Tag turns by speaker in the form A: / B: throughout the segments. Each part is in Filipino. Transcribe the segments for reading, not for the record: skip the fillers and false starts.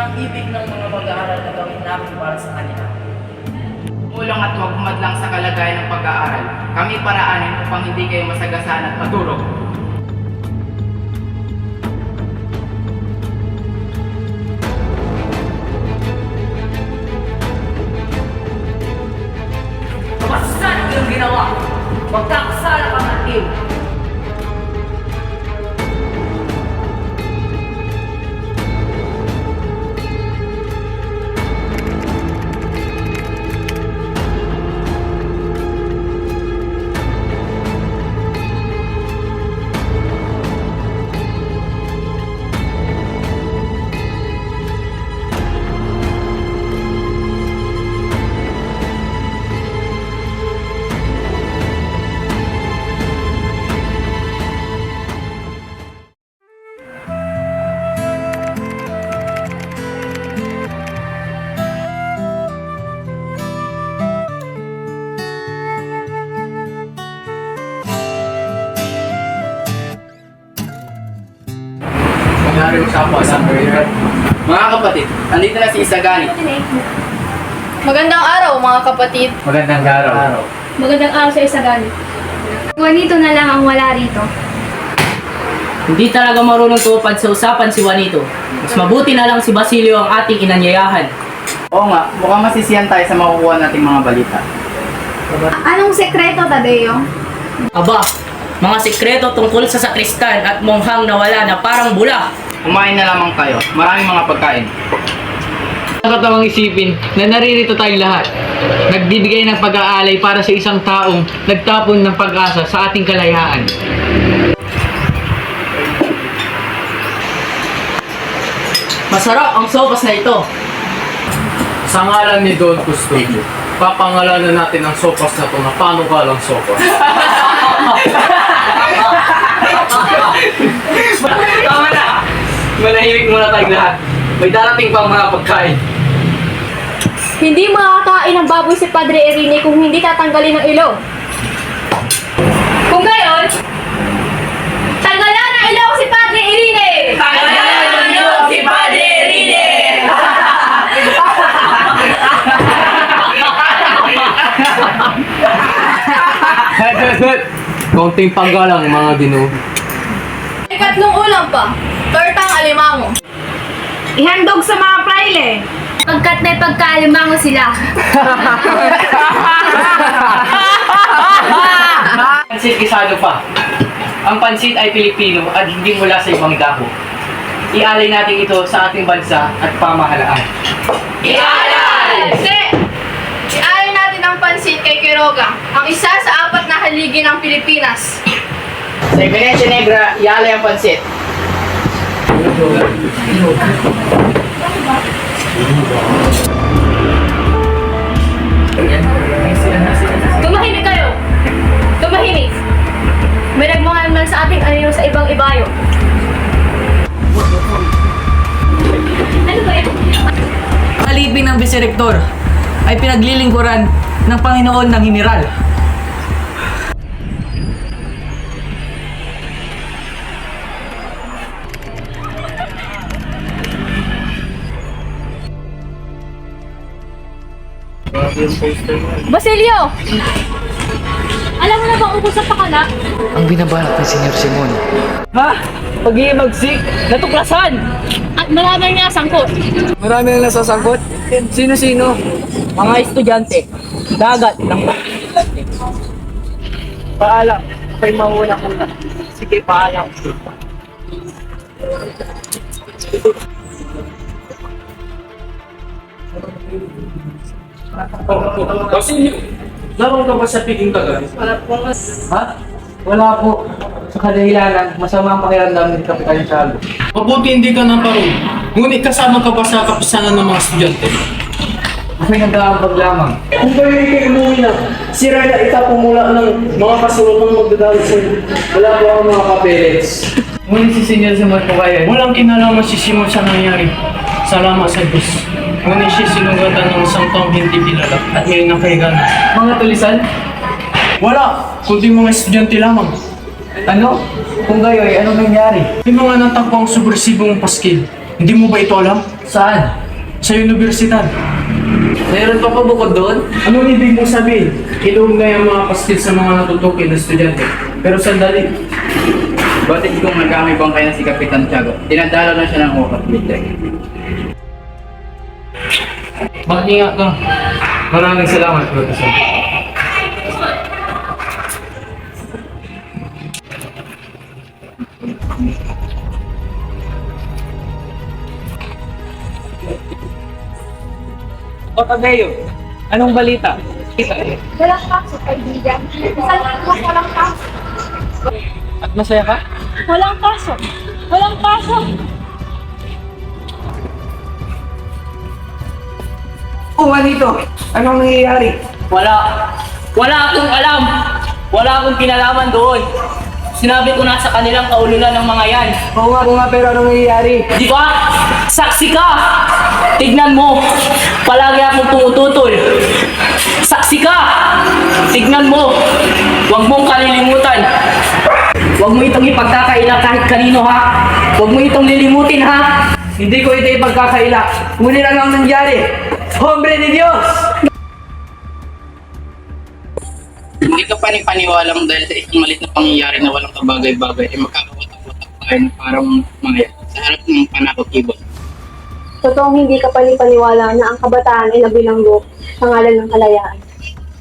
A: ng ibig ng mga mag-aaral na gawin namin para sa kanila. Tulong at huwag humadlang sa kalagayan ng pag-aaral. Kami paraanin upang hindi kayo masagasaan at madurog. Kapasan ang iyong ginawa! Magkakasala kang atim! Mga kapatid, andito na si Isagani.
B: Magandang araw mga kapatid.
C: Magandang araw.
B: Magandang araw sa Isagani. Juanito na lang ang wala rito.
D: Hindi talaga marunong tupad sa usapan si Juanito. Mas mabuti na lang si Basilio ang ating inanyayahan.
A: Oo nga, mukhang masisiyan tayo sa makukuha nating mga balita.
B: Anong sekreto, Tadeo?
D: Aba, mga sikreto tungkol sa sakristan at monghang nawala na parang bula.
A: Kumain na lamang kayo. Maraming mga pagkain.
C: Nakatawang isipin na naririto tayong lahat. Nagbibigay ng pag-aalay para sa isang taong nagtapon ng pag-asa sa ating kalayaan.
D: Masarap ang sopas na ito.
E: Sa ngalan ni Don Custodio, papangalanan natin ang sopas na ito na panukalang sopas.
C: Tama na! Manahimik muna tayong lahat. May darating pang mga pagkain.
B: Hindi makakain ng baboy si Padre Irene kung hindi tatanggalin ng ilong. Kung gayon, tanggalan ng ilong si Padre Irene!
A: Tanggalan ng ilong si Padre Irene!
E: Kaunting panggalang mga ginoo.
B: Ikatlong ulam pa, tortang alimango. Ihandog sa mga praile. Pagkat may pagkaalimango sila.
D: Pansit gisado pa. Ang pansit ay Pilipino at hindi mula sa ibang dako. Ialay natin ito sa ating bansa at pamahalaan.
B: Ialay! Ialay natin ang pansit kay Quiroga, ang isa sa 4 na haligi ng Pilipinas.
A: Sa Venecia Negra, ialay ang pansit.
B: Tumahimik kayo! Tumahimik! May nagmahal sa ating anino sa ibang ibayo. Ano ba yan?
C: Ang alipin ng Vice-Rector ay pinaglilingkuran ng Panginoon ng General.
B: Basilio! Alam mo na ba ukol sa pakala?
F: Ang binabalak ni Senyor Simon.
C: Ha? Pag-iimagsik? Natuklasan!
B: At marami nga sangkot.
C: Marami na nasasangkot? Sino-sino?
D: Mga estudyante, dagat ng
C: Paalam. Ako'y mauna muna. Sige, paalam.
E: Basilio, laro ka ba sa piging tagal?
C: Ha? Wala po. Sa kadahilanan, masama ang pakiramdam ni Kapitan Chalo.
E: Mabuti hindi ka naparong. Ngunit kasama ka ba sa kapisanan ng mga estudyante?
C: Ako'y nag-aambag lamang.
E: Kung kayo ay umuwi na, sira na itapumula ng mga kasulotang magdadalo sa wala po ang mga kapeles.
C: Ngunit si Senyor Simon po kaya.
E: Walang kinalaman si Simon sa nangyari. Salamat sa Diyos. Ngunit siya sinugatan ng isang taong hindi kilala at ngayon nakahigan.
C: Mga tulisan?
E: Wala, kundi mga estudyante lamang.
C: Ano? Kung gayoy, anong nangyari?
E: May mga natakbo ang subversibong paskil. Hindi mo ba ito alam?
D: Saan?
E: Sa universidad.
D: Mayroon pa pa bukod doon?
E: Anong ibig mong sabihin? Inuom na yung mga pastil sa mga natutukin na estudyante. Pero sandali,
A: Batid kong nagkamay kayo na si Kapitan Tiago. Tinadala na siya ng upat bitrek.
C: Mag-ingat ka. Maraming salamat, Professor. O Tadeo, anong balita?
B: Walang pasok, kaibigan. Isang walang pasok.
C: At masaya ka?
B: Walang pasok. Walang pasok.
A: Juanito, anong nangyayari?
D: Wala akong alam. Wala akong kinalaman doon. Sinabi ko na sa kanilang kaululan ng mga yan.
A: Oo nga, pero anong nangyayari?
D: Di ba? Saksi ka! Tignan mo! Palagi akong tumututol. Saksi ka! Tignan mo! Huwag mong kalilimutan. Huwag mo itong ipagkakaila kahit kanino, ha? Huwag mo itong lilimutin, ha?
A: Hindi ko ito ipagkakaila. Ngunit lang ang nangyari. Hombre de Dios! Hindi ka panipaniwalang dahil sa isang malit na pangyayari na walang kabagay-bagay ay magkakawatak-watak tayo ng parang mga sa harap ng panakot ibon.
G: Totoong hindi ka panipaniwala na ang kabataan ay nabilanggo sa ngalan ng kalayaan.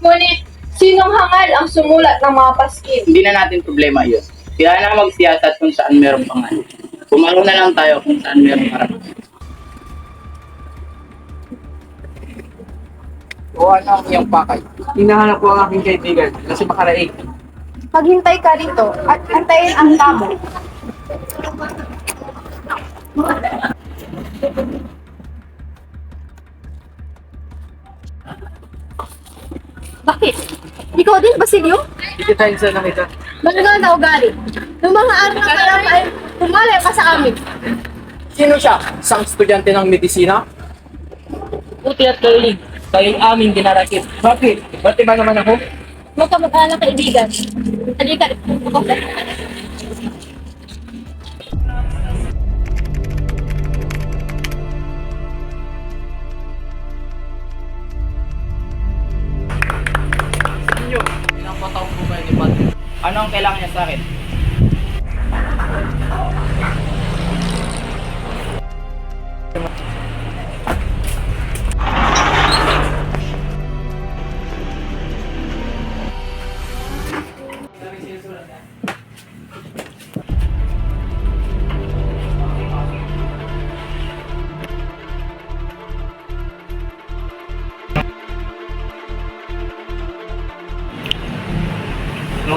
B: Ngunit, sinong hangal ang sumulat ng mga paskil?
A: Hindi na natin problema yun. Kaya na magsiyasat kung saan merong pangalan. Pumaro na lang tayo kung saan merong harap. O ano ang iyong pakay?
C: Hinahanap ko ang aking kaibigan na si Makaraig.
G: Maghintay ka rito at antayin ang tamo. Bakit? Ikaw din, Basilio?
C: Hindi tayo sa nakita.
G: Malaga na ugali. Noong mga araw ng karap ay tumalay ka sa amin.
E: sino siya? Isang estudyante ng medisina?
D: Puti at kalig. Kayo'y aming dinarakit.
E: Bakit? Ba't iba naman ako?
G: Huwag ka mag-alala, kaibigan. Halika,
A: Ilang pataw po kayo ni Pat? Ano ang kailangan niya sa akin?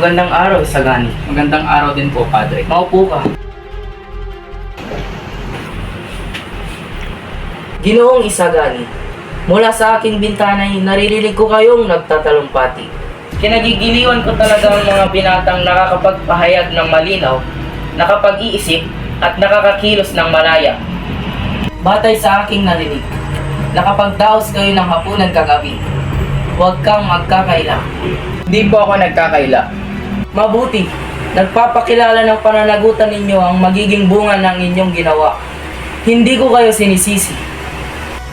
D: Magandang araw, Isagani.
A: Magandang araw din po, Padre.
D: Maupo ka. Ginoong Isagani, mula sa aking bintana ay naririnig ko kayong nagtatalumpati. Kinagigiliwan ko talaga ang mga binatang nakakapagpahayag ng malinaw, nakapag-iisip at nakakakilos ng malaya. Batay sa aking narinig, nakapagdaos kayo ng hapunan kagabi. Huwag kang magkakaila.
A: Hindi po ako nagkakaila.
D: Mabuti, nagpapakilala ng pananagutan ninyo ang magiging bunga ng inyong ginawa. Hindi ko kayo sinisisi.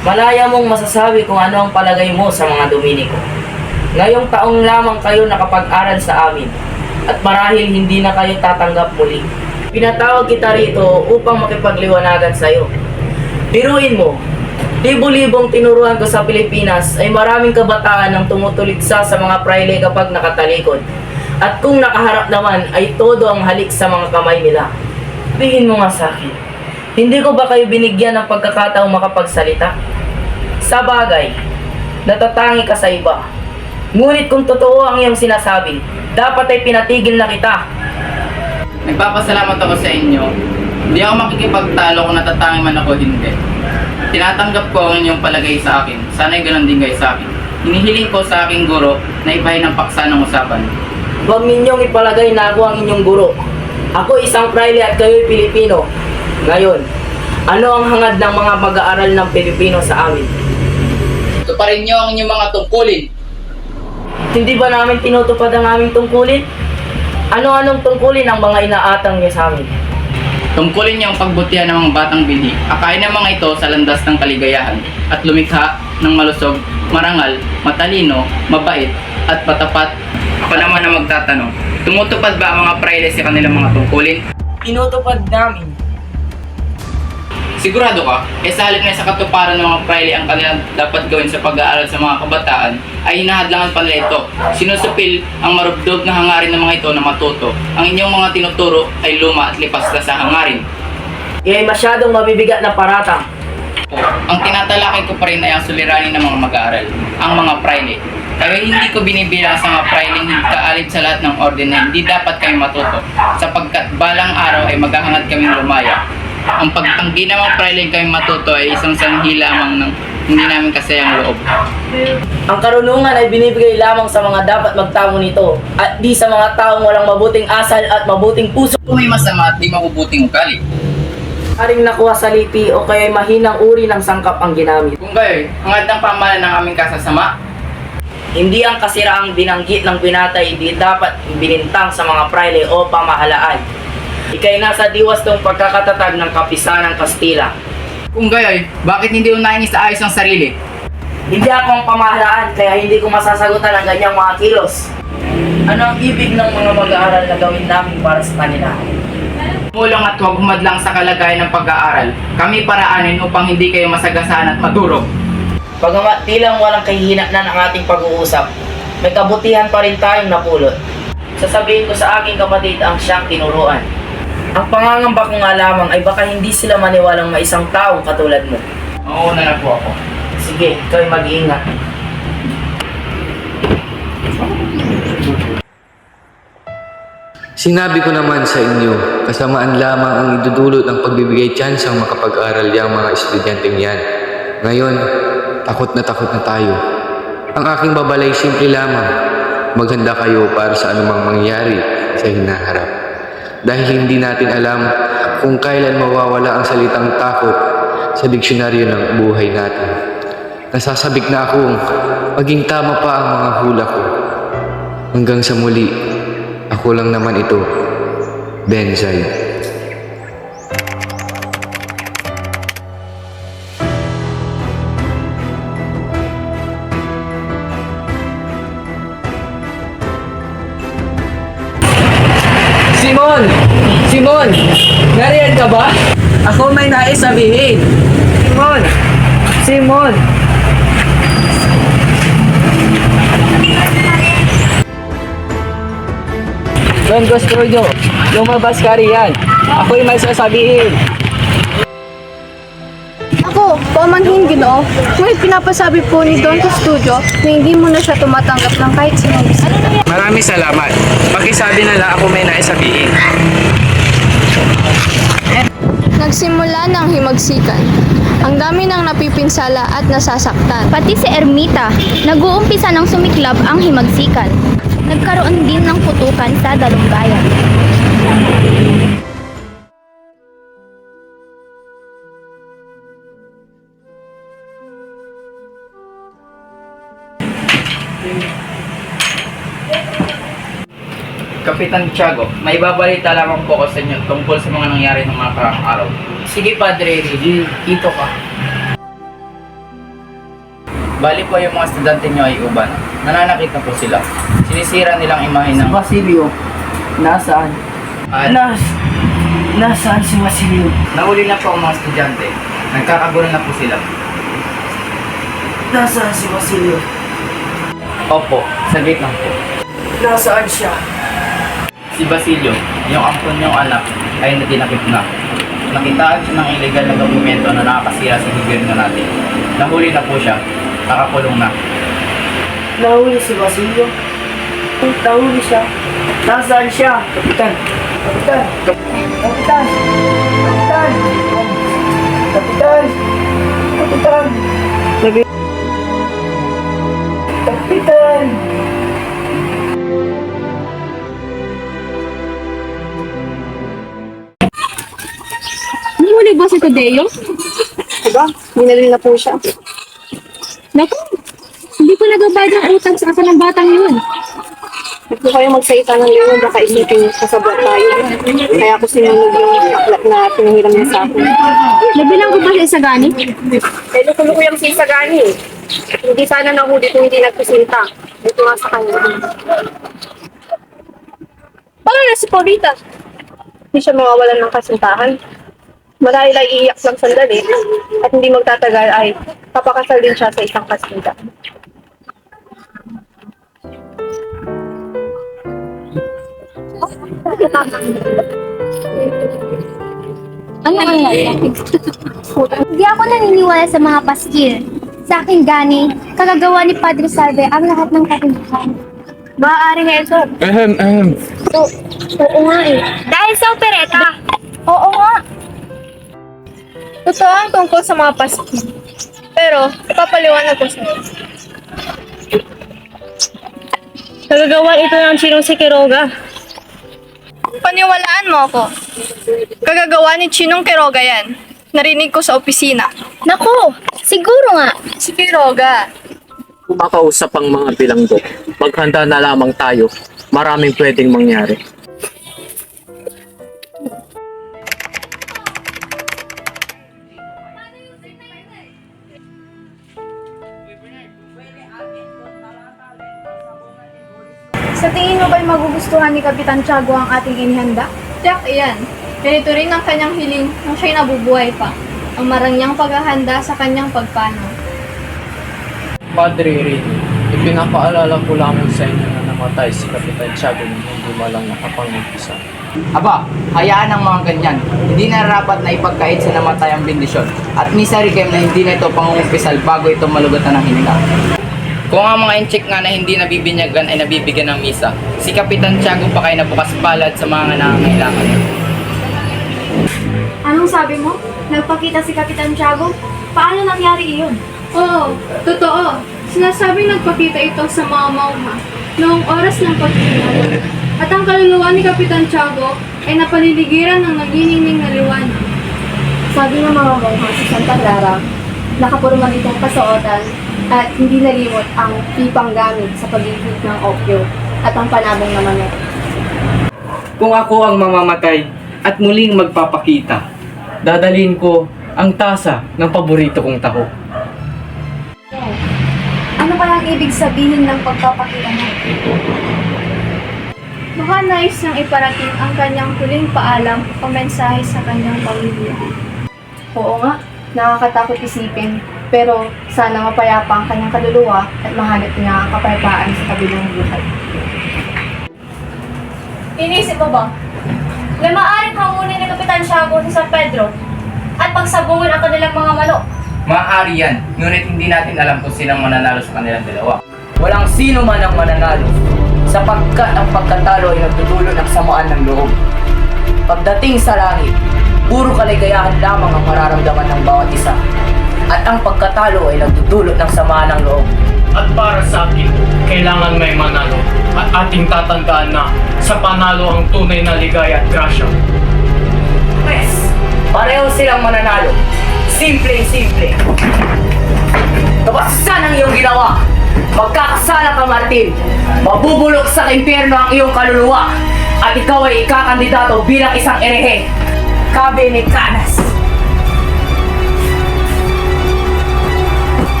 D: Malaya mong masasabi kung ano ang palagay mo sa mga Dominiko. Ngayong taong lamang kayo nakapag-aral sa amin at marahil hindi na kayo tatanggap muli. Pinatawag kita rito upang makipagliwanagan sa iyo. Biruin mo, libo-libong tinuruan ko sa Pilipinas ay maraming kabataan ang tumutulitsa sa mga praile kapag nakatalikod. At kung nakaharap naman ay todo ang halik sa mga kamay nila. Sabihin mo nga sa akin, hindi ko ba kayo binigyan ng pagkakataong makapagsalita? Sa bagay, natatangi ka sa iba. Ngunit kung totoo ang iyong sinasabi, dapat ay pinatigil na kita.
A: Nagpapasalamat ako sa inyo. Hindi ako makikipagtalo kung natatangi man ako hindi. Tinatanggap ko ang inyong palagay sa akin. Sana'y ganun din kayo sa akin. Hinihiling ko sa aking guro na ibahin ang paksa ng usapan.
D: Huwag ninyong ipalagay na ako ang inyong guro. Ako isang praile at kayo'y Pilipino. Ngayon, ano ang hangad ng mga mag-aaral ng Pilipino sa amin?
A: Tuparin niyo ang inyong mga tungkulin.
D: Hindi ba namin tinutupad ang aming tungkulin? Ano-anong tungkulin ang mga inaatang niyo sa amin?
A: Tungkulin niya ang pagbutihan ng mga batang binhi. Akayin ng mga ito sa landas ng kaligayahan at lumikha ng malusog, marangal, matalino, mabait, at patapat. Ako naman ang magtatanong, tumutupad ba ang mga praile sa kanilang mga tungkulin?
D: Tinutupad namin.
A: Sigurado ka, sa halip na sa katuparan ng mga praile ang kanilang dapat gawin sa pag-aaral sa mga kabataan, ay hinahadlangan pa nila ito. Sinusupil ang marubdob na hangarin ng mga ito na matuto. Ang inyong mga tinuturo ay luma at lipas na sa hangarin.
D: Iya'y masyadong mabibigat na paratang.
A: Ang tinatalakay ko pa rin ay ang suliranin ng mga mag-aaral, ang mga praile. Kaya hindi ko binibilang sa mga prailing hindi kaalib sa lahat ng orden na hindi dapat kami matuto, sapagkat balang araw ay maghahangad kaming lumaya. Ang pagtanggi ng mga prailing kami matuto ay isang sanhi lamang ng hindi namin kasayang loob.
D: Ang karunungan ay binibigay lamang sa mga dapat magtamo nito at di sa mga taong walang mabuting asal at mabuting puso.
A: Kung may masama at di mabubuting ugali.
D: Haring nakuha sa lipi o kaya'y mahinang uri ng sangkap ang ginamit.
A: Kung gayoy, hangad ng pamahalaan ng aming kasasama,
D: Hindi ang kasiraang binanggit ng binatay di dapat binintang sa mga praile o pamahalaan. Ika'y nasa diwas ng pagkakatatag ng kapisanang Kastila.
A: kung gayoy, bakit hindi unahin isaayos ang sarili?
D: Hindi ako ang pamahalaan kaya hindi ko masasagutan ang ganyang mga kilos. Ano ang ibig ng mga mag-aaral na gawin namin para sa kanila?
A: Mulong at huwag humadlang sa kalagayan ng pag-aaral. Kami paraanin upang hindi kayo masagasaan at madurog.
D: Bagamat tilang walang kahihinatnan ang ating pag-uusap, may kabutihan pa rin tayong napulot. Sasabihin ko sa aking kapatid ang siyang tinuruan. Ang pangangamba ko nga lamang ay baka hindi sila maniwalang may isang taong katulad mo.
A: Mauna na po ako.
D: Sige, ikaw'y mag-iingat.
F: Sinabi ko naman sa inyo, kasamaan lamang ang idudulot ng pagbibigay tsansang makapag-aral yung mga estudyanteng yan. Ngayon, takot na tayo. Ang aking babalay simple lamang, maghanda kayo para sa anumang mangyayari sa hinaharap. Dahil hindi natin alam kung kailan mawawala ang salitang takot sa diksyonaryo ng buhay natin. Nasasabik na akong maging tama pa ang mga hula ko. Hanggang sa muli, ako lang naman ito, Benzay.
D: Simon! Simon! Nariyan ka ba? Ako may nais sabihin. Simon! Simon! Don Gostroyo, lumabas ka riyan. Ako'y may sasabihin.
G: Ako, pamanhin Ginoo, ngunit pinapasabi po ni Don Custodio na hindi mo na siya tumatanggap ng kahit sinong bisita.
E: Maraming salamat. Pakisabi na lang ako may naisabihin.
H: Nagsimula ng himagsikan. Ang dami ng napipinsala at nasasaktan.
B: Pati si Ermita, nag-uumpisa ng sumiklab ang himagsikan. Nagkaroon din ng putukan sa dalunggayan.
A: Kapitan Tiago, may babalita lamang po ako sa inyo tungkol sa mga nangyari ng mga karaang araw.
D: Sige, Padre Reggie, dito ka.
A: Bali po yung mga estudyante nyo ay uban. Nananakit na po sila. Sinisira nilang imahe
D: Si
A: ng...
D: Basilio, nasaan?
A: At
D: Nasaan si Basilio?
A: nahuli na po ang mga estudyante. Nagkakagulo na po sila.
D: Nasaan si Basilio?
A: Opo, saglit lang po.
D: Nasaan siya?
A: Si Basilio, yung ampon niyong anak, ay natinakip na. Nakitaan siya ng illegal na dokumento na nakakasira sa gobyerno natin. Nahuli na po siya. Nakakulong na.
D: Nahuli si Basilio? Nahuli siya. Nasaan siya? Kapitan! Kapitan! Kapitan! Kapitan! Kapitan! Kapitan! Kapitan!
G: Nahuli ba si Tadeo? Diba? Minalil na po siya. Naku, hindi ko nagbabayad ng utang sa kasa ng batang yun. Huwag po kayo magsalita ng leon, baka isipin niyo kasabot tayo. Kaya ako sinunod yung aklat na pinahiram niya sa akin. Nabilang ko ba si Isagani? Eh, lukulo ko yung si Isagani. Hindi sana nahuli kung hindi nagkusinta. Ito nga sa kanya. Paano na si Paulita? Hindi siya mawawalan ng kasintahan. Marahil ay iiyak lang sandali at hindi magtatagal ay papakasal din siya sa isang kasinta.
H: Ano Hindi ako naniniwala sa mga paskil. Sa akin, Gani, kagagawa ni Padre Salve ang lahat ng katindahan.
G: Maaari nga ito. Oo nga eh.
H: Dahil sa opereta.
G: Oo nga. Totoo ang tungkol sa mga paskil. Pero, ipapaliwanag ko sa'yo. Kagagawa ito ng Chinong si Quiroga. Paniwalaan mo ako. Kagagawa ni Chinong Quiroga yan. Narinig ko sa opisina.
H: Naku, siguro nga.
G: Si Quiroga.
E: Kumakausap ang mga bilanggo. Maghanda na lamang tayo. Maraming pwedeng mangyari.
G: Sa tingin mo ba'y magugustuhan ni Kapitan Tiago ang ating inihanda? Tiyak iyan. Ganito rin ang kanyang hiling nang siya'y nabubuhay pa. Ang marangyang paghahanda sa kanyang pagpanaw.
E: Padre Rino, ipinapaalala ko lamang sa inyo na namatay si Kapitan Tiago nang hindi malang nakapangipisa.
A: Aba, hayaan ang mga ganyan. Hindi nararapat na ipagkait sa namatay ang bendisyon. At misa rikem na hindi na ito pangungumpisal bago ito malugatan ng hininga. Kung ang mga incheck nga na hindi nabibinyagan ay nabibigyan ng misa, si Kapitan Tiago pa kayo na bukas palad sa mga nangangailangan.
G: Anong sabi mo? Nagpakita si Kapitan Tiago? Paano nangyari iyon? Oo, totoo. Sinasabing nagpakita ito sa mga mauha noong oras ng pagkinawa. At ang kaluluwa ni Kapitan Tiago ay napaliligiran ng naginingning na liwanag. Sabi ng mga mauha sa Santa Clara, nakapurma ditong kasuotan at hindi nalimot ang pipang gamit sa pag-ibig ng opyo at ang panabong na manok.
C: Kung ako ang mamamatay at muling magpapakita, dadalhin ko ang tasa ng paborito kong taho.
G: Ano kayang ibig sabihin ng pagpapakita mo? Baka nais niyang iparating ang kanyang huling paalam o mensahe sa kanyang pamilya. Oo nga, nakakatakot isipin. Pero sana mapayapa ang kanyang kaluluwa at mahanap niya ang kapayapaan sa kabilang buhay. Inisip mo ba? Na maaaring hangunin ni Kapitan Tiago sa San Pedro at pagsabungan ang kanilang mga manok.
A: Maaari yan, ngunit hindi natin alam kung sinang mananalo sa kanilang dalawa.
D: Walang sino man ang mananalo sapagkat ang pagkatalo ay nagdudulot ng samaan ng loob. Pagdating sa langit, puro kaligayahan lamang ang mararamdaman ng bawat isa. At ang pagkatalo ay nagdudulot ng samaan ng loob.
E: At para sa akin, kailangan may manalo. At ating tatandaan na sa panalo ang tunay na ligaya at grasya.
D: Yes, pareho silang mananalo. Simple. Kabasasan ang iyong ginawa. Magkakasala ka, Martin. Mabubulok sa impyerno ang iyong kaluluwa. At ikaw ay ikakandidato bilang isang erehe. Kabe ni Canas.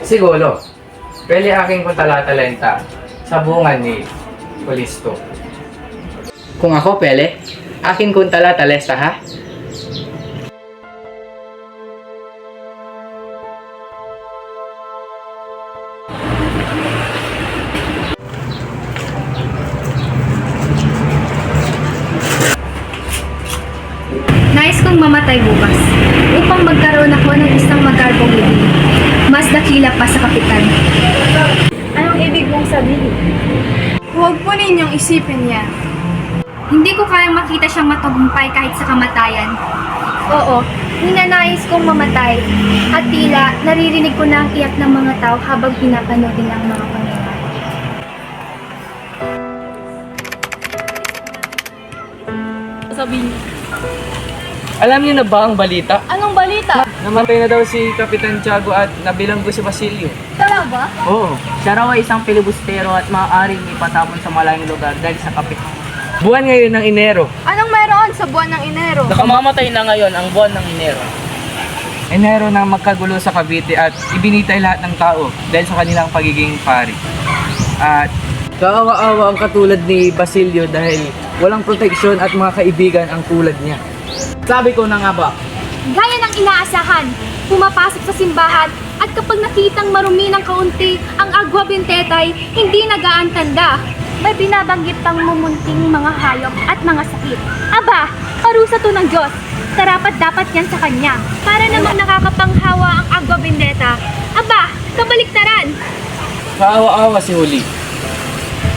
F: Siguro, pwede aking kung talatalenta sa bunga ni Polisto.
A: Kung ako, Pele, akin kung talatalesta ha?
H: Nais kong mamatay bukas upang magkaroon ako ng isang magarbong libing. Mas dakila pa sa kapitan.
G: Anong ibig mong sabihin? Huwag po ninyong isipin yan.
H: Hindi ko kayang makita siyang matagumpay kahit sa kamatayan.
G: Oo,
H: Ninanais kong mamatay at tila naririnig ko na ang iyak ng mga tao habang pinapanood din ang mga pangyayari.
G: sabihin.
C: Alam niyo na ba ang balita?
B: Anong balita?
C: Namatay na daw si Kapitan Tiago at nabilanggo si Basilio.
B: Talaga?
C: Oo.
D: Siya raw ay isang pilibustero at maaaring ipatapon sa malayong lugar dahil sa kape.
C: Buwan ngayon ng Enero.
G: Anong mayroon sa buwan ng Enero?
D: Nakamamatay na ngayon ang buwan ng Enero.
C: Enero na magkagulo sa Cavite at ibinitay lahat ng tao dahil sa kanilang pagiging pari. At kaawa-awa ang katulad ni Basilio dahil walang proteksyon at mga kaibigan ang tulad niya.
A: Sabi ko na nga ba,
H: Gaya ng inaasahan, pumapasok sa simbahan at kapag nakitang marumi ng kaunti ang agwa bintetay, hindi nagaantanda. May binabanggit pang mumunting mga hayop at mga sakit. Aba, parusa to ng Diyos. Karapat dapat yan sa Kanya. Para namang nakakapanghawa ang agwa bendeta. Aba, kabaliktaran.
C: Kaawa-awa si Huli.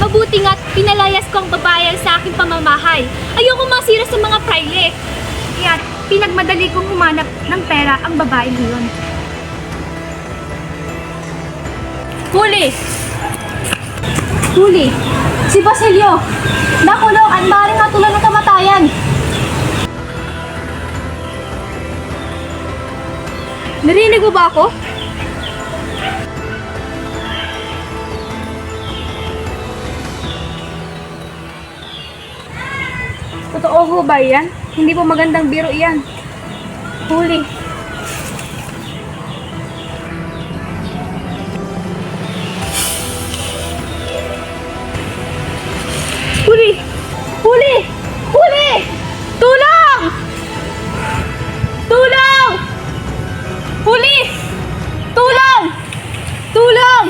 H: Mabuti nga't pinalayas ko ang babae sa aking pamamahay. Ayoko masira sa mga praile. Kaya't pinagmadali kong humanap ng pera ang babae ngayon.
B: Huli! Huli! Si Basilio! Nakulong at maaaring hatulan ng kamatayan! Narinig mo ba ako? Totoo ho ba yan? Hindi po magandang biro yan. Huli. Huli! Huli! Huli! Tulong! Tulong! Huli! Tulong! Tulong!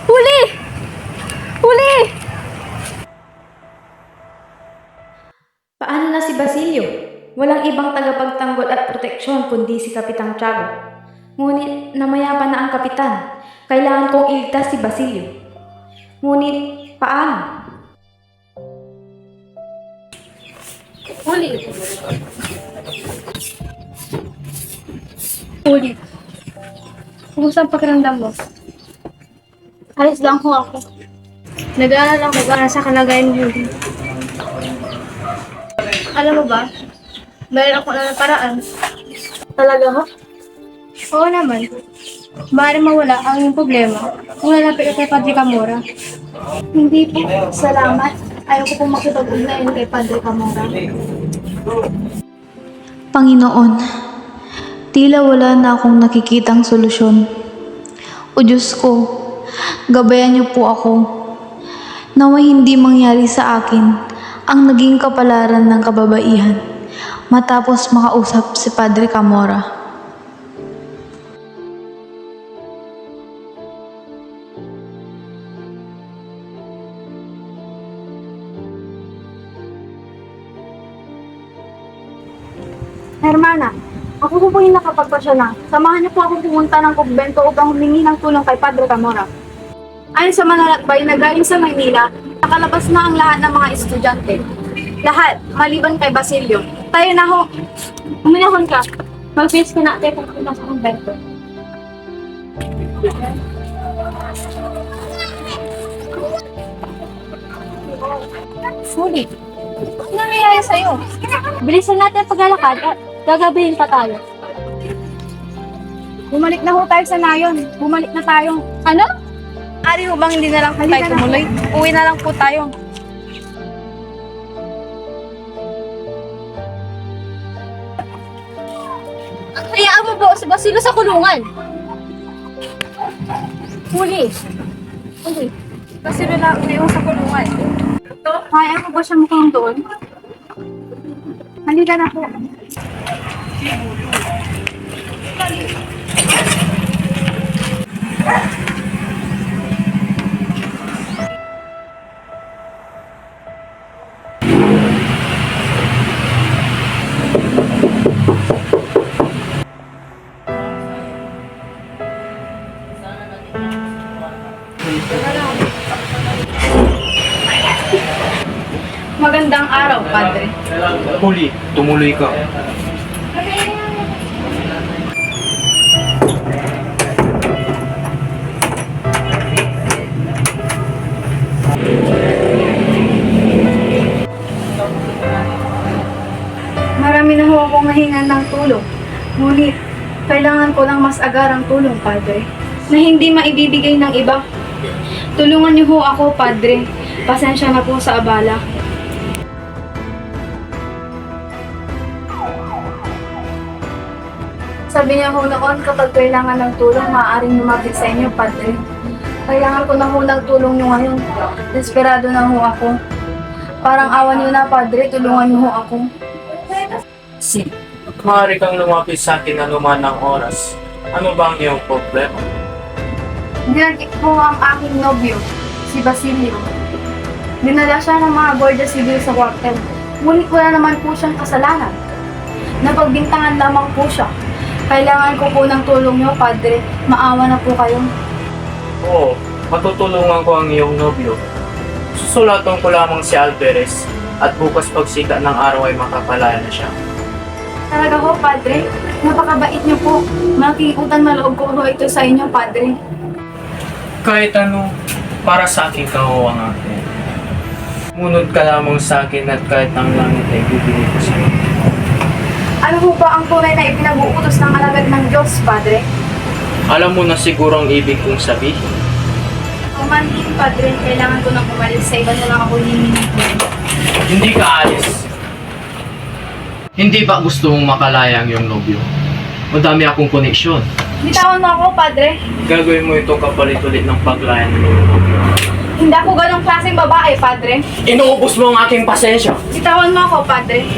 B: Huli! Huli!
I: Paano na si Basilio? Walang ibang tagapagtanggol at proteksyon kundi si Kapitang Tiago. Ngunit namayapan na ang kapitan. Kailangan kong iligtas si Basilio. Ngunit paano?
B: Huli! Huli. Kumusta ang pakiramdam mo? Ayos lang ho ako. Nag-aalala ko para sa kalagayan mo. Alam mo ba, mayroon ako na paraan. Talaga ho? Oo naman. Maaari mawala ang iyong problema kung lalapit ka kay Padre Camora. Hindi po. Salamat. Ayaw ko pong makipag-ugnayan kay Padre Camora.
I: Panginoon, tila wala na akong nakikitang solusyon. O Diyos ko, gabayan niyo po ako. Naway hindi mangyari sa akin ang naging kapalaran ng kababaihan matapos makausap si Padre Camora.
G: Hermana, ako po yung nakapagpasya na. Samahan niyo po akong pumunta ng kumbento upang humingi ng tulong kay Padre Camora. Ayon sa manlalakbay na galing sa Maynila, nakalabas na ang lahat ng mga estudyante. Lahat, maliban kay Basilio. Tayo na ho. Uminahon ka. Mag-face ka na tayo pupunta sa kumbento. Huli. Ano nangyayari sa'yo? Bilisan natin ang paglalakad at gagabihin pa tayo. Bumalik na ho tayo sa nayon. Bumalik na tayo. Ano? Ari ho bang hindi na lang po tayo tumuloy? Uwi na lang po tayo. Hayaan mo po si Basilio sa kulungan. Huli. Huli. Basilio na umiwan sa kulungan. Hayaan mo ba siya mukhang doon? Halika na po. Magandang araw, Padre.
E: Huli, tumuloy ka.
B: akong nahingan ng tulong. Ngunit, kailangan ko ng mas agarang tulong, Padre, na hindi maibibigay ng iba. Tulungan niyo ho ako, Padre. Pasensya na po sa abala. Sabi niya ho noon, kapag kailangan ng tulong, maaaring lumapit sa inyo, Padre. Kailangan ko na ho ng tulong niyo ngayon. Desperado na ho ako. Parang awan niyo na, Padre. Tulungan niyo ho ako.
E: Maaari kang lumapit sa akin anuman ng oras. Ano ba ang iyong problema?
B: Dinagit po ang aking nobyo, si Basilio. Dinala siya ng mga Guardia Civil sa kwartel. Ngunit wala naman po siyang kasalanan. Napagbintangan lamang po siya. Kailangan ko po ng tulong niyo, Padre. Maawa na po kayo.
E: Oo, matutulungan ko ang iyong nobyo. Susulatan ko lamang si Alvarez at bukas pagsika ng araw ay makapalaya na siya.
B: Talaga ho, Padre. Napakabait niyo po. Malaking utang na loob ko ho ito sa inyo, Padre.
E: Kahit ano, para sa akin ka ho ang akin. Munod ka lamang sa akin at kahit ang langit ay bibigay ko sa iyo.
B: Ano ho ba ang tunay na ipinag-uutos ng alagad ng Diyos, Padre?
E: Alam mo na siguro ang ibig kong sabihin.
B: Kumanhin, Padre. Kailangan ko nang umalis. Sa iba na lang ako hihingi po.
E: Hindi ka alis. Hindi ba gusto mong makalaya ang iyong nobyo? Madami akong koneksyon.
B: Bitawan mo ako, Padre.
E: Gagawin mo ito kapalit ulit ng paglaya ng iyong nobyo.
B: Hindi ako ganong klaseng babae, Padre.
E: Inuubos mo ang aking pasensya.
B: Bitawan mo ako, Padre.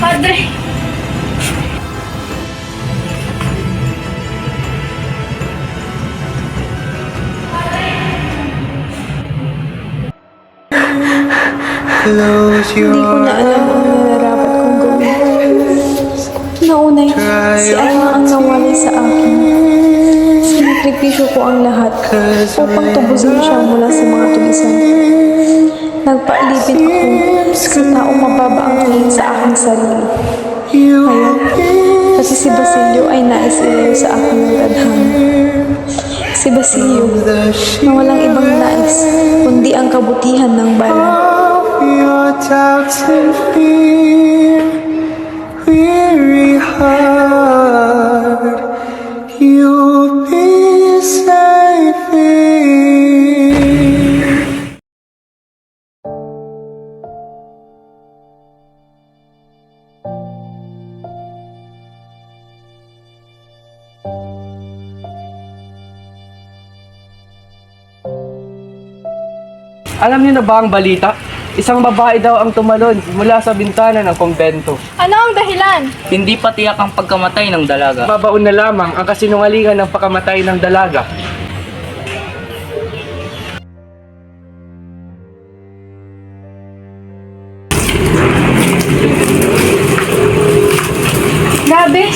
B: Padre.
I: Hindi ko na alam ang nararapat kong gawin. Naunay, si Alma ang nawalay sa akin. Sinakripisyo ko ang lahat upang tubusin siya mula sa mga tulisan. Nagpaalipin ako sa taong mababa ang tingin sa aking sarili. Ngayon, kasi si Basilio ay nais ilayo sa akin ng tadhana. Si Basilio na walang ibang nais kundi ang kabutihan ng bayan.
J: Your doubts and fear, weary heart, you'll be safe here.
C: Alam niyo na ba ang balita? Isang babae daw ang tumalon mula sa bintana ng kumbento.
B: Ano ang dahilan?
D: Hindi pa tiyak ang pagkamatay ng dalaga.
C: Babaon na lamang ang kasinungalingan ng pagkamatay ng dalaga.
B: Grabe.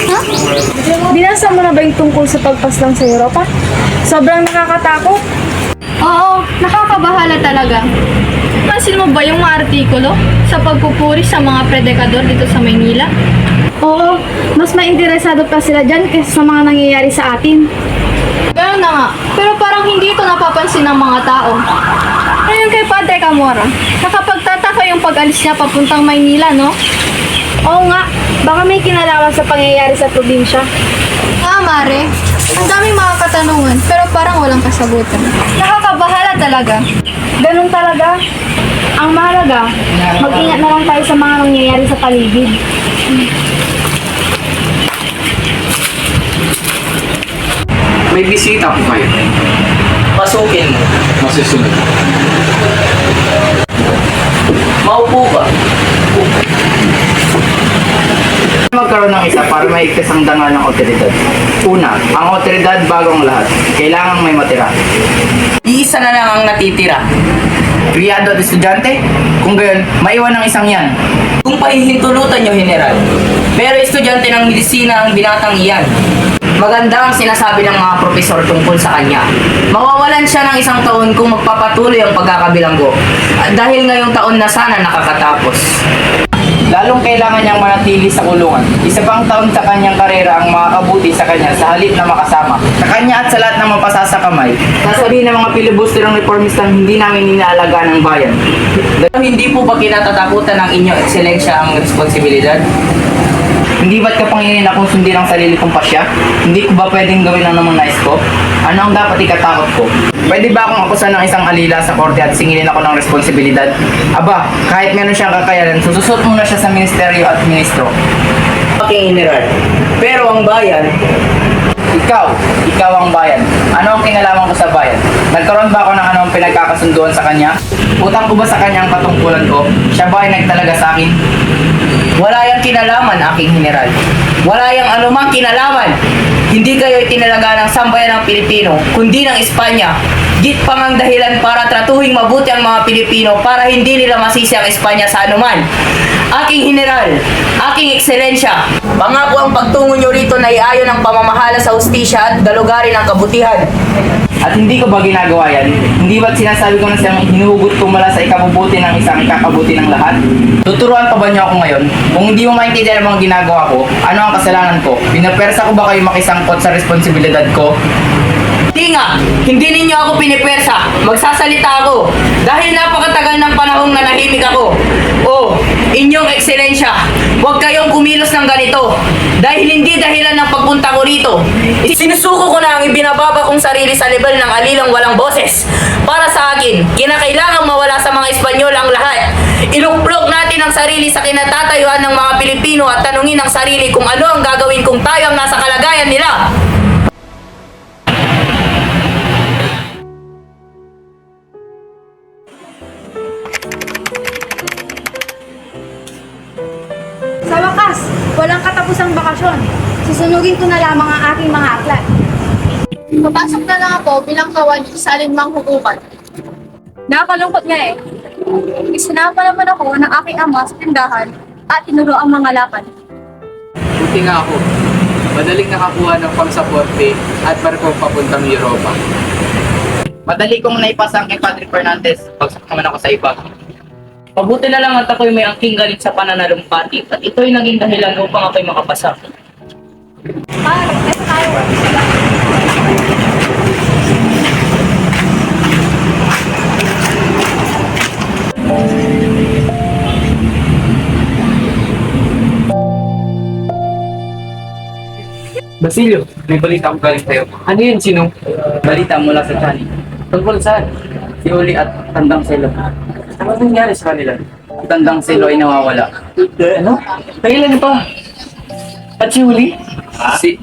B: Ha? Binasa mo na ba yung tungkol sa pagpaslang sa Europa? Sobrang nakakatakot.
G: Oo, nakakabahala talaga. Pansin mo ba yung mga artikulo sa pagpupuri sa mga predikador dito sa Maynila?
B: Oo, mas mainteresado pa sila dyan kaysa sa mga nangyayari sa atin.
G: Gano'n na nga, pero parang hindi ito napapansin ng mga tao. Ngayon kay Padre Camora, nakapagtataka yung pag-alis niya papuntang Maynila, no?
B: Oo nga, baka may kinalaman sa pangyayari sa probinsya.
G: Mare, ang daming mga katanungan, pero parang walang kasagutan. Nakakabahala talaga.
B: Ganun talaga. Ang mahalaga, mag-ingat na lang tayo sa mga nangyayari sa paligid.
A: May bisita po kayo.
D: Pasukin mo.
A: Masusunod.
D: Maupo ba?
A: Magkaroon ng isa para maigtas ang dangal ng otoridad. Una, ang otoridad bago ang lahat. Kailangang may matira.
D: Iisa na lang ang natitira.
A: Kriyado at estudyante? Kung gayon, maiwan ang isang yan.
D: Kung pahihintulutan nyo, General. Pero estudyante ng medisina ang binatang iyan. Maganda ang sinasabi ng mga propesor tungkol sa kanya. Mawawalan siya ng isang taon kung magpapatuloy ang pagkakabilanggo. At dahil ngayong taon na sana nakakatapos.
A: lalong kailangan niyang manatili sa kulungan. Isa pang taon sa kanyang karera ang makakabuti sa kanya sa halip na makasama. Sa kanya at sa lahat ng mapasasakamay, sasabihin ng mga filibusterong reformistang hindi namin inaalagaan ang bayan.
D: Hindi po ba kinatatakutan ng inyong ekscelensya ang responsibilidad?
A: Hindi ba't kapanginin akong sundin ang sarili kong pasya? Hindi ko ba pwedeng gawin ang namang nais ko? Ano ang dapat ikatakot ko? Pwede ba akong akusan ng isang alila sa korte at singilin ako ng responsibilidad? Aba, kahit meron siyang kakayanan, sususot muna siya sa ministeryo at ministro.
D: Aking general. Pero ang bayan,
A: Ikaw ang bayan. Ano ang kinalaman ko sa bayan? Nagkaroon ba ako ng anong pinagkakasunduan sa kanya? Utang ko ba sa kanya ang katungkulan ko? Siya ba ay nagtalaga sa akin?
D: wala yang kinalaman, aking general. Wala yang anumang kinalaman. Hindi kayo itinalaga ng sambayan ng Pilipino, kundi ng Espanya. Git pang ang dahilan para tratuhin mabuti ang mga Pilipino para hindi nila masisi ang Espanya sa anuman. Aking general, aking ekselensya, pangako ang pagtungo nyo rito na iayon ang pamamahala sa hustisya at dalugarin ang kabutihan.
A: At hindi ko ba ginagawa yan? Hindi ba't sinasabi ko na siyang hinuhugot ko mula sa ikabubuti ng isang ikakabuti ng lahat? Tuturuan pa ba niyo ako ngayon? Kung hindi mo maintindihan ang mga ginagawa ko, ano ang kasalanan ko? Pinapersa ko ba kayo makisangkot sa responsibilidad ko?
D: Tinga, hindi ninyo ako pinipersa. Magsasalita ako. Dahil napakatagal ng panahong nanahimik ako. Oh, inyong ekscelensya, huwag kayong kumilos ng ganito. Dahil hindi dahilan ng pagpunta ko rito. Sinusuko ko na ang ibinababa kong sarili sa level ng alilang walang boses. Para sa akin, kinakailangang mawala sa mga Espanyol ang lahat. Ilukplok natin ang sarili sa kinatatayuan ng mga Pilipino at tanungin ang sarili kung ano ang gagawin kung tayo ang nasa kalagayan nila.
G: Sa wakas, walang katapusang bakasyon. Susunugin ko na lamang ang aking mga aklat. Papasok na lang ako bilang kawani sa alinmang hukuman. Nakakalungkot nga eh. Isinama naman ako ng aking ama sa tindahan at tinuro ang mga lapan.
C: Buti nga ako. Madaling nakakuha ng pangsaporte at barko papuntang Europa.
A: Madali kong naipasa kay Padre Fernandez. Bagsak naman ako sa iba.
D: Mabuti na lang at ako'y may angking galit sa pananalumpati at ito'y naging dahilan upang ako'y makapasa.
G: Pare, eto tayo.
C: Basilio, may balita akong galing sa'yo. Ano yun, Sinong?
A: Balita mula sa Chani.
C: Tungkol saan?
A: Si Uli at Tandang Selo.
C: Ano nangyari sa kanila?
A: Tandang Selo ay nawawala.
C: Ano? Kailan pa? At si Uli?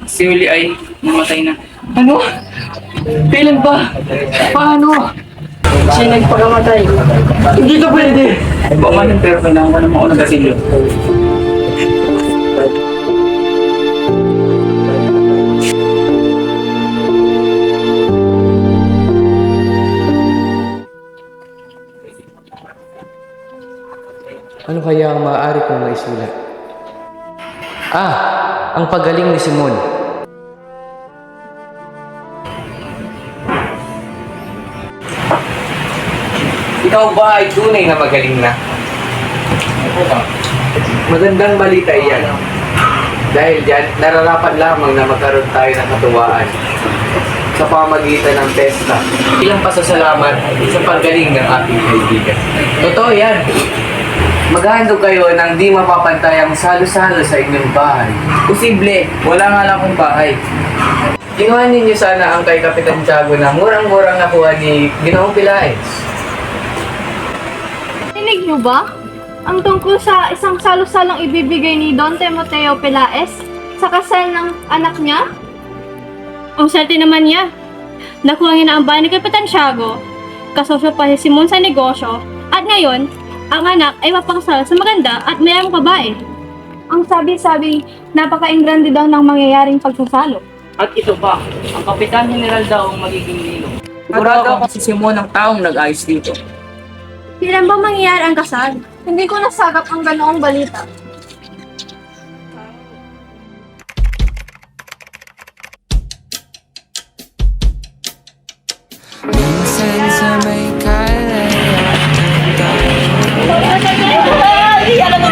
A: Si Uli ay namatay na.
C: Ano? Kailan pa? Paano?
D: Siya nagpagamatay.
C: Hindi ka pwede!
A: Bumanin pero kailangan ko na maunang Basilio.
F: Ano kaya ang maaari kong maisulat? Ang pagaling ni Simon. Ikaw ba ay tunay na magaling na? Magandang balita iyan. Dahil dyan, nararapat lamang na magkaroon tayo ng katuwaan sa pamagitan ng pesta. Ilang pasasalamat sa pagaling ng aking kaibigan. Totoo yan. Maghahandog kayo ng di mapapantay ang salo-salo sa inyong bahay. Posible, wala nga lang akong bahay. Ginawa ninyo sana ang kay Kapitan Tiago na murang-murang nakuha ni Ginoong Pilaes.
G: Tinig niyo ba? Ang tungkol sa isang salo-salong ibibigay ni Don Timoteo Pelaez sa kasal ng anak niya?
B: Ang swerte naman niya. Nakuha niya na ang bahay ni Kapitan Tiago, kasosyo pa si Simon sa negosyo, at ngayon, ang anak ay mapakasal sa maganda at mayamang babae.
G: Ang sabi-sabi, napaka-ingrande daw ng mangyayaring pagsasalo.
D: At ito pa, ang Kapitan General daw ang magiging ninong. Sigurado ako si Simon ang taong nag-ayos dito.
G: Kailan ba mangyayari ang kasal? Hindi ko nasagap ang ganoong balita.
J: Minsan sa may kalaya
D: Hindi yan ang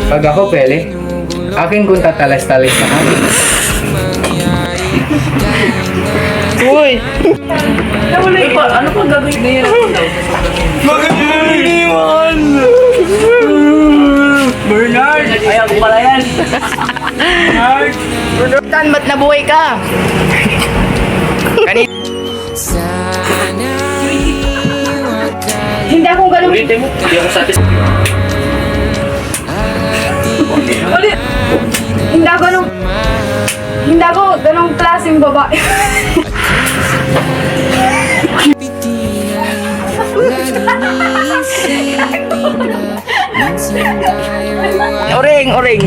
C: Pag ako, Pele, akin kung tatalas-talas na kami. Uy!
D: Ano pa gagawin na yun?
C: Bernard!
D: Ayaw ko pala yan.
A: Tan, ba't nabuhay ka?
G: Hindi ako ganun.
E: Ulitin mo, hindi ako satisfied.
G: Hindi ako ganung klaseng babae.
A: Oring!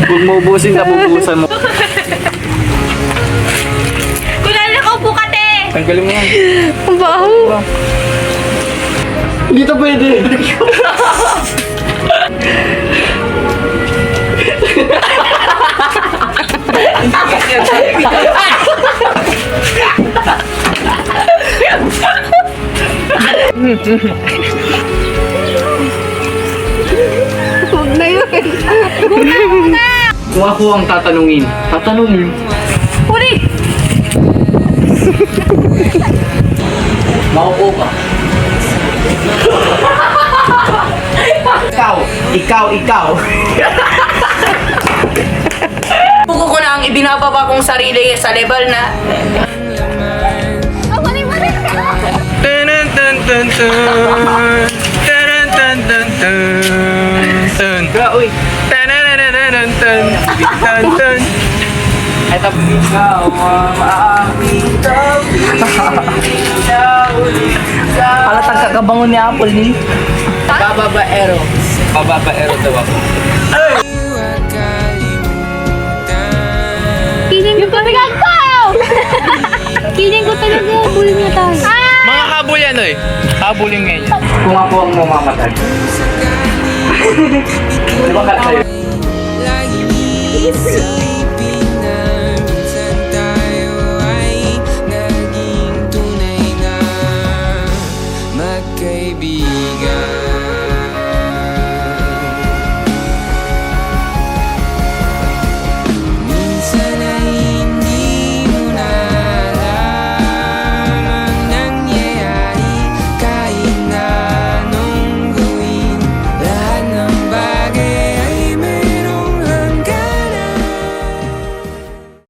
C: Huwag mo ubusin na bubusan mo.
H: Kunwari nakaupo ka, te!
C: Tanggalin mo yan.
I: Ang baho.
C: Dito pwede.
I: Huwag na yun.
C: Kung ako ang tatanungin.
H: Uri!
A: Maupo ka. Ikaw. Puko ko na ang ibinababa kong sarili sa level na
C: Eto, ikaw ang aking
D: Halatang kakabangon ni Apple ni.
A: bababaero.
C: Bababaero daw ako.
H: Piling ko talaga! Piling ko talaga, bully na tayo.
C: Mga habol yan, oy. Habulin ngayon.
A: Kung ako ang mamamatay.
C: Di ba ka sa'yo?
J: Lagi